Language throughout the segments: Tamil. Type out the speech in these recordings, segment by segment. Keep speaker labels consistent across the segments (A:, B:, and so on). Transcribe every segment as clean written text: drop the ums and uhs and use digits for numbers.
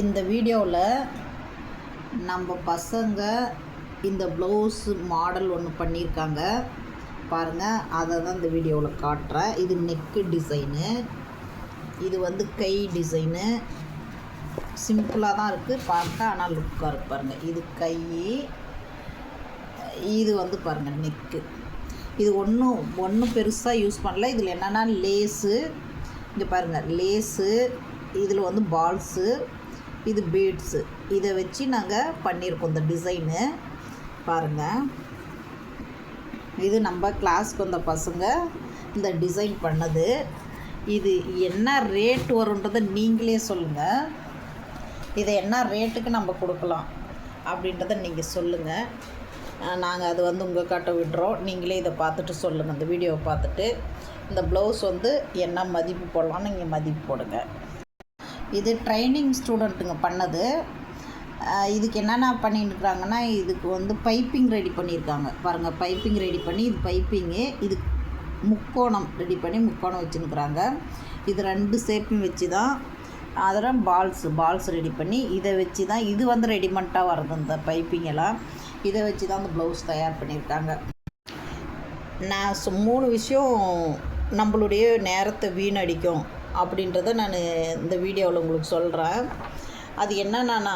A: இந்த வீடியோவில் நம்ம பசங்க இந்த ப்ளவுஸ் மாடல் ஒன்று பண்ணியிருக்காங்க பாருங்கள். அதை தான் இந்த வீடியோவில் காட்டுறேன். இது நெக்கு டிசைனு, இது வந்து கை டிசைனு. சிம்பிளாக தான் இருக்குது பார்க்க, ஆனால் லுக்காக இருக்குது பாருங்கள். இது கை, இது வந்து பாருங்கள் நெக்கு. இது ஒன்றும் பெருசாக யூஸ் பண்ணல. இதில் என்னென்னா லேஸு, இங்கே பாருங்கள் லேஸு, இதில் வந்து பால்ஸு, இது பீட்ஸு, இதை வச்சு நாங்கள் பண்ணியிருக்கோம் இந்த டிசைனு பாருங்கள். இது நம்ம கிளாஸ்க்கு வந்த பசங்க இந்த டிசைன் பண்ணது. இது என்ன ரேட் வரும்ன்றதை நீங்களே சொல்லுங்கள். இதை என்ன ரேட்டுக்கு நம்ம கொடுக்கலாம் அப்படின்றத நீங்கள் சொல்லுங்கள். நாங்கள் அது வந்து உங்கள் கிட்ட விடுறோம். நீங்களே இதை பார்த்துட்டு சொல்லுங்கள். இந்த வீடியோவை பார்த்துட்டு இந்த ப்ளவுஸ் வந்து என்ன மதிப்பு போடலாம்னு நீங்கள் மதிப்பு போடுங்க. இது ட்ரைனிங் ஸ்டூடெண்ட்டுங்க பண்ணது. இதுக்கு என்னென்ன பண்ணிட்டுருக்காங்கன்னா, இதுக்கு வந்து பைப்பிங் ரெடி பண்ணியிருக்காங்க பாருங்கள். பைப்பிங் ரெடி பண்ணி, இது பைப்பிங்கு, இது முக்கோணம் ரெடி பண்ணி முக்கோணம் வச்சுருக்குறாங்க. இது 2 ஷேப்பும் வச்சு தான். அதெல்லாம் பால்ஸ் ரெடி பண்ணி இதை வச்சு தான். இது வந்து ரெடிமெண்ட்டாக வருது இந்த பைப்பிங் எல்லாம். இதை வச்சு தான் அந்த ப்ளவுஸ் தயார் பண்ணியிருக்காங்க. நான் 3 விஷயம் நம்மளுடைய நேரத்தை வீணடிக்கும் அப்படின்றத நான் இந்த வீடியோவில் உங்களுக்கு சொல்கிறேன். அது என்னென்னா,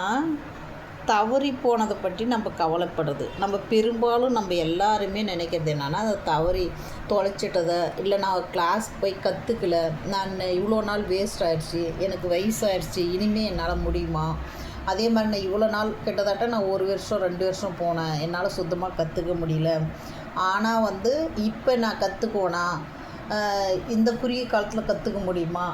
A: தவறி போனதை பற்றி நம்ம கவலைப்படுறது. நம்ம பெரும்பாலும் நம்ம எல்லாருமே நினைக்கிறது என்னென்னா, அதை தவறி தொலைச்சிட்டதை, இல்லை நான் கிளாஸ் போய் கற்றுக்கல, நான் இவ்வளோ நாள் வேஸ்ட் ஆகிடுச்சி, எனக்கு வயசாகிடுச்சி, இனிமேல் என்னால் முடியுமா, அதே மாதிரி நான் இவ்வளோ நாள் கிட்டத்தட்ட நான் 1 வருஷம் 2 வருஷம் போனேன், என்னால் சுத்தமாக கற்றுக்க முடியல, ஆனால் வந்து இப்போ நான் கற்றுக்குவேனா, இந்த குறுகிய காலத்தில் கற்றுக்க முடியுமா,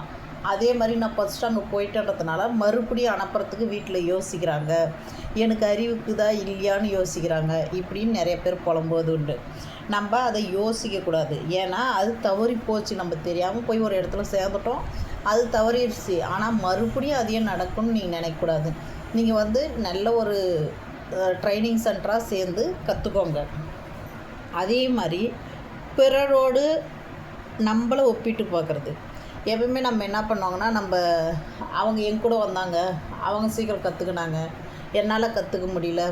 A: அதே மாதிரி நான் ஃபஸ்ட்டு அங்கே போயிட்டன்றதுனால மறுபடியும் அனுப்புறதுக்கு வீட்டில் யோசிக்கிறாங்க, எனக்கு அறிவுக்குதா இல்லையான்னு யோசிக்கிறாங்க. இப்படின்னு நிறைய பேர் புலம்போது உண்டு. நம்ம அதை யோசிக்கக்கூடாது. ஏன்னா அது தவறி போச்சு, நம்ம தெரியாமல் போய் ஒரு இடத்துல சேர்ந்துட்டோம், அது தவறிடுச்சு. ஆனால் மறுபடியும் அதையே நடக்கும்னு நீங்கள் நினைக்கக்கூடாது. நீங்கள் வந்து நல்ல ஒரு ட்ரைனிங் சென்டராக சேர்ந்து கற்றுக்கோங்க. அதே மாதிரி பிறரோடு நம்மளை ஒப்பிட்டு பார்க்குறது. எப்பவுமே நம்ம என்ன பண்ணுவாங்கன்னா, அவங்க என் கூட வந்தாங்க, அவங்க சீக்கிரம் கற்றுக்கினாங்க, என்னால் கற்றுக்க முடியல.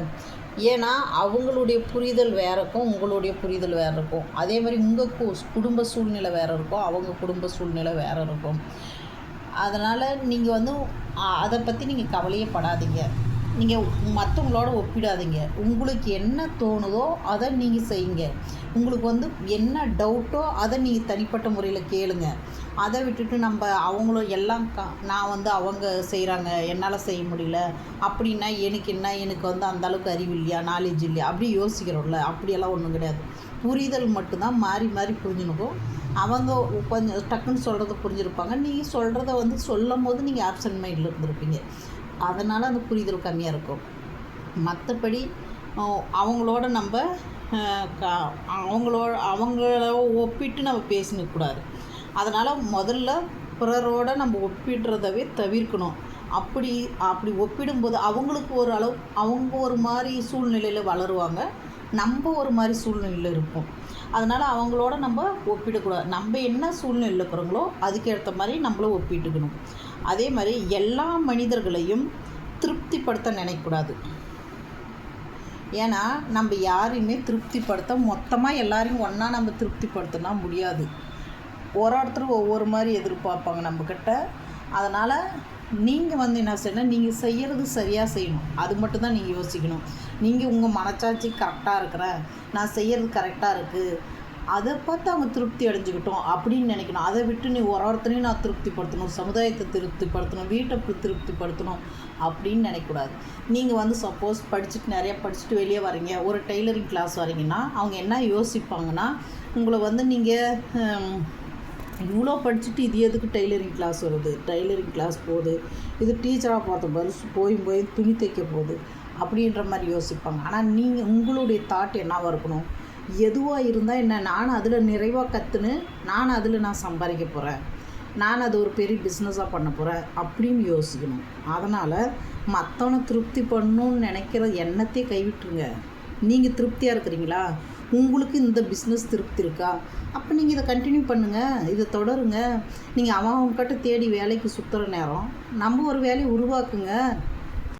A: ஏன்னா அவங்களுடைய புரிதல் வேறு இருக்கும், உங்களுடைய புரிதல் வேறு இருக்கும். அதே மாதிரி உங்கள் குடும்ப சூழ்நிலை வேறு இருக்கும், அவங்க குடும்ப சூழ்நிலை வேறு இருக்கும். அதனால் நீங்கள் வந்து அதை பற்றி நீங்கள் கவலையே படாதீங்க. நீங்கள் மற்றவங்களோட ஒப்பிடாதீங்க. உங்களுக்கு என்ன தோணுதோ அதை நீங்கள் செய்யுங்க. உங்களுக்கு வந்து என்ன டவுட்டோ அதை நீங்கள் தனிப்பட்ட முறையில் கேளுங்க. அதை விட்டுட்டு நம்ம அவங்களும் எல்லாம் நான் வந்து அவங்க செய்கிறாங்க, என்னால் செய்ய முடியல அப்படின்னா எனக்கு வந்து அந்தளவுக்கு அறிவு இல்லையா, நாலேஜ் இல்லையா அப்படி யோசிக்கிறோம்ல. அப்படியெல்லாம் ஒன்றும் கிடையாது. புரிதல் மட்டும்தான். மாறி மாறி புரிஞ்சுனுக்கும். அவங்க கொஞ்சம் டக்குன்னு சொல்கிறத புரிஞ்சுருப்பாங்க. நீங்கள் சொல்கிறத வந்து சொல்லும் போது நீங்கள் ஆப்சன்ட் மைண்டில் இருந்திருப்பீங்க. அதனால் அந்த புரிதல் கம்மியாக இருக்கும். மற்றபடி அவங்களோட நம்ம அவங்கள ஒப்பிட்டு நம்ம பேசினக்கூடாது. அதனால் முதல்ல பிறரோட நம்ம ஒப்பிடுறதவே தவிர்க்கணும். அப்படி ஒப்பிடும்போது அவங்களுக்கு ஒரு அளவு அவங்க ஒரு மாதிரி சூழ்நிலையில் வளருவாங்க, நம்ம ஒரு மாதிரி சூழ்நிலையில் இருப்போம். அதனால் அவங்களோட நம்ம ஒப்பிடக்கூடாது. நம்ம என்ன சூழ்நிலையில் இருக்கிறோங்களோ அதுக்கேற்ற மாதிரி நம்மளும் ஒப்பிட்டுக்கணும். அதே மாதிரி எல்லா மனிதர்களையும் திருப்திப்படுத்த நினைக்கக்கூடாது. ஏன்னா நம்ம யாரையுமே திருப்திப்படுத்த மொத்தமாக எல்லாரையும் ஒன்றா நம்ம திருப்திப்படுத்தினா முடியாது. ஒருத்தர் ஒவ்வொரு மாதிரி எதிர்பார்ப்பாங்க நம்மக்கிட்ட. அதனால் நீங்கள் வந்து என்ன செய்யணும், நீங்கள் செய்கிறது சரியாக செய்யணும். அது மட்டும்தான் நீங்கள் யோசிக்கணும். நீங்கள் உங்கள் மனச்சாட்சி கரெக்டாக இருக்கிறேன், நான் செய்கிறது கரெக்டாக இருக்குது, அதை பார்த்து அவங்க திருப்தி அடைஞ்சிக்கிட்டோம் அப்படின்னு நினைக்கணும். அதை விட்டு நீ ஒருத்தரையும் நான் திருப்திப்படுத்தணும், சமுதாயத்தை திருப்திப்படுத்தணும், வீட்டை திருப்திப்படுத்தணும் அப்படின்னு நினைக்கக்கூடாது. நீங்கள் வந்து சப்போஸ் நிறையா படிச்சுட்டு வெளியே வரீங்க, ஒரு டெய்லரிங் கிளாஸ் வரீங்கன்னா அவங்க என்ன யோசிப்பாங்கன்னா, உங்களை வந்து நீங்கள் இவ்வளோ படிச்சுட்டு இது எதுக்கு டெய்லரிங் கிளாஸ் வருது, டெய்லரிங் கிளாஸ் போகுது, இது டீச்சராக பார்த்த பதில் போய் துணி தைக்க போகுது அப்படின்ற மாதிரி யோசிப்பாங்க. ஆனால் நீங்கள் உங்களுடைய தாட் என்னவாக இருக்கணும், எதுவாக இருந்தால் என்ன, நான் அதில் நிறைவாக கற்றுன்னு நான் சம்பாதிக்க போகிறேன், நான் அது ஒரு பெரிய பிஸ்னஸாக பண்ண போகிறேன் அப்படின்னு யோசிக்கணும். அதனால் மற்றவனை திருப்தி பண்ணணும்னு நினைக்கிற எண்ணத்தையே கைவிட்டுருங்க. நீங்கள் திருப்தியாக இருக்கிறீங்களா, உங்களுக்கு இந்த பிஸ்னஸ் திருப்தி இருக்கா? அப்போ நீங்கள் இதை கண்டினியூ பண்ணுங்கள், இதை தொடருங்க. நீங்கள் அவங்கக்கிட்ட தேடி வேலைக்கு சுற்றுற நேரம் நம்ம ஒரு வேலையை உருவாக்குங்க.